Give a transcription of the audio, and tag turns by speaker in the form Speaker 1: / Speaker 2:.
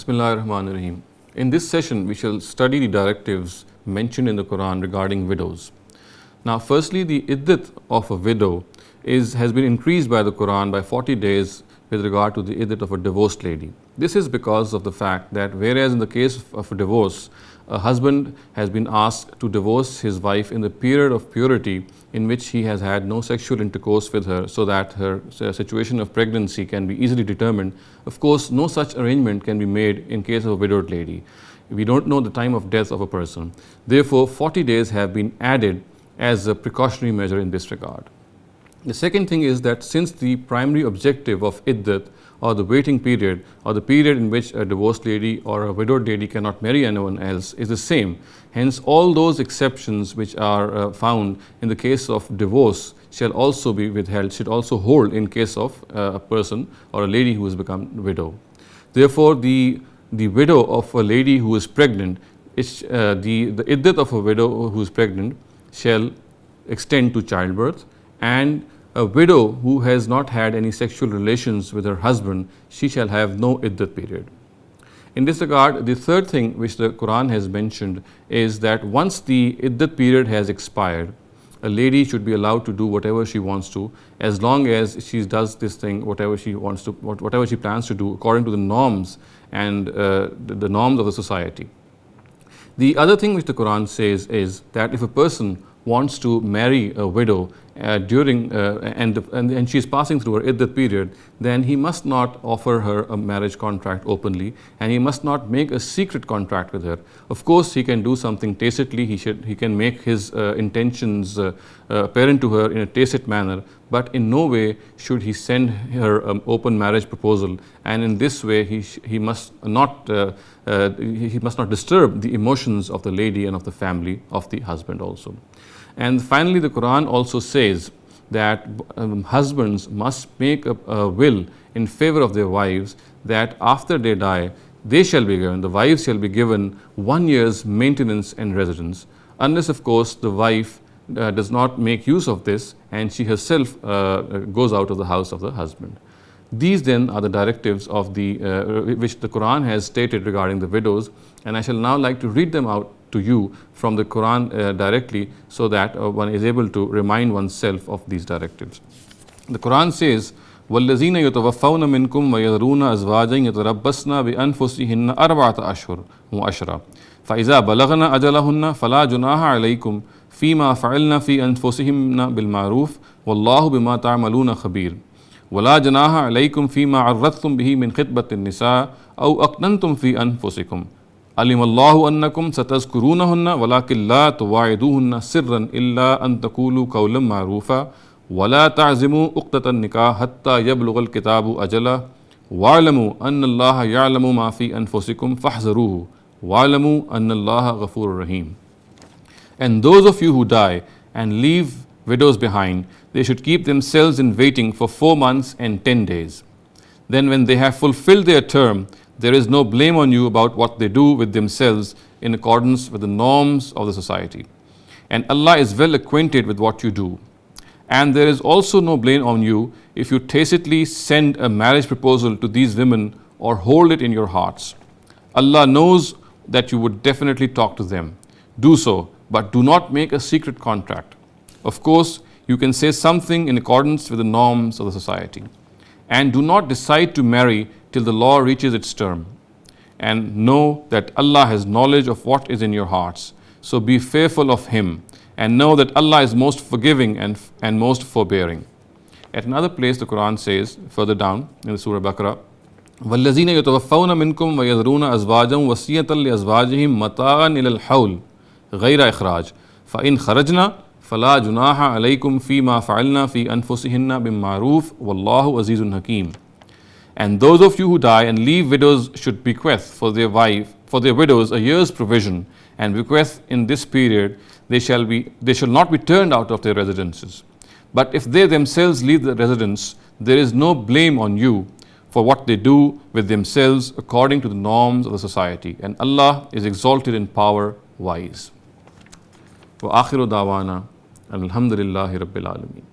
Speaker 1: Bismillahirrahmanirrahim. In this session, we shall study the directives mentioned in the Quran regarding widows. Now, firstly, the iddat of a widow has been increased by the Quran by 40 days with regard to the iddat of a divorced lady. This is because of the fact that whereas in the case of a divorce, a husband has been asked to divorce his wife in the period of purity in which he has had no sexual intercourse with her so that her situation of pregnancy can be easily determined. Of course, no such arrangement can be made in case of a widowed lady. We don't know the time of death of a person. Therefore, 40 days have been added as a precautionary measure in this regard. The second thing is that since the primary objective of iddat, or the waiting period, or the period in which a divorced lady or a widowed lady cannot marry anyone else, is the same, hence all those exceptions which are found in the case of divorce shall also be withheld, should also hold in case of a person or a lady who has become widow. Therefore, the widow of a lady who is pregnant, the iddat of a widow who is pregnant shall extend to childbirth, and a widow who has not had any sexual relations with her husband, she shall have no iddat period. In this regard, the third thing which the Quran has mentioned is that once the iddat period has expired, a lady should be allowed to do whatever she wants to, as long as she does this thing, whatever she wants to, whatever she plans to do, according to the norms and the norms of the society. The other thing which the Quran says is that if a person wants to marry a widow and she is passing through her iddat period, then he must not offer her a marriage contract openly, and he must not make a secret contract with her. Of course, he can do something tacitly. He can make his intentions apparent to her in a tacit manner, but in no way should he send her an open marriage proposal. And in this way, he must not disturb the emotions of the lady and of the family of the husband also. And finally, the Quran also says that husbands must make a will in favor of their wives, that after they die, the wives shall be given 1 year's maintenance and residence, unless of course the wife does not make use of this and she herself goes out of the house of the husband. These then are the directives of which the Quran has stated regarding the widows, and I shall now like to read them out to you from the Quran directly, so that one is able to remind oneself of these directives. The Quran says, وَالَّذِينَ يَتَوَفَّوْنَ مِنْكُمْ وَيَذَرُونَ أَزْوَاجًا يَتَرَبَّصْنَ بِأَنفُسِهِنَّ أَرْبَعَةَ أَشْهُرٍ وَعَشْرًا فَإِذَا بَلَغْنَ أَجَلَهُنَّ فَلَا جُنَاحَ عَلَيْكُمْ فِيمَا فَعَلْنَ فِي أَنفُسِهِنَّ بِالْمَعْرُوفِ وَاللَّهُ بِمَا تَعْمَلُونَ خَبِيرٌ وَلَا جُنَاحَ عَلَيْكُمْ فِيمَا عَرَّضْتُمْ بِهِ مِنْ خِطْبَةِ النِّسَاءِ أَوْ أَكْنَنْتُمْ فِي أَنفُسِكُمْ علم الله أنكم ستذكرونهن ولكن لا تواعدوهن سرا إلا أن تقولوا قولا معروفا ولا تعزموا عقدة النكاح حتى يبلغ الكتاب أجله واعلموا أن الله يعلم ما في أنفسكم فاحذروه واعلموا أن الله غفور رحيم. And those of you who die and leave widows behind, they should keep themselves in waiting for 4 months and 10 days. Then when they have fulfilled their term, there is no blame on you about what they do with themselves in accordance with the norms of the society. And Allah is well acquainted with what you do. And there is also no blame on you if you tacitly send a marriage proposal to these women or hold it in your hearts. Allah knows that you would definitely talk to them. Do so, but do not make a secret contract. Of course, you can say something in accordance with the norms of the society. And do not decide to marry till the law reaches its term. And know that Allah has knowledge of what is in your hearts. So be fearful of Him, and know that Allah is most forgiving and most forbearing. At another place, the Quran says, further down in the Surah Baqarah, وَالَّذِينَ يَتَوَفَّوْنَ مِنْكُمْ وَيَذَرُونَ أَزْوَاجًا وَصِيَّةً لِأَزْوَاجِهِمْ مَتَاعًا إِلَى الْحَوْلِ غَيْرَ إِخْرَاجٍ فَإِنْ خَرَجْنَ فَلَا جُنَاحَ عَلَيْكُمْ فِيمَا فَعَلْنَا فِي أَنفُسِهِنَّ بِالْمَعْرُوفِ وَاللَّهُ عَزِيزٌ حَكِيمٌ. And those of you who die and leave widows should bequeath for their widows a year's provision, and bequeath in this period they shall not be turned out of their residences. But if they themselves leave the residence, there is no blame on you for what they do with themselves according to the norms of the society, and Allah is exalted in power, wise. Wa akhiru dawana alhamdulillahi rabbil alameen.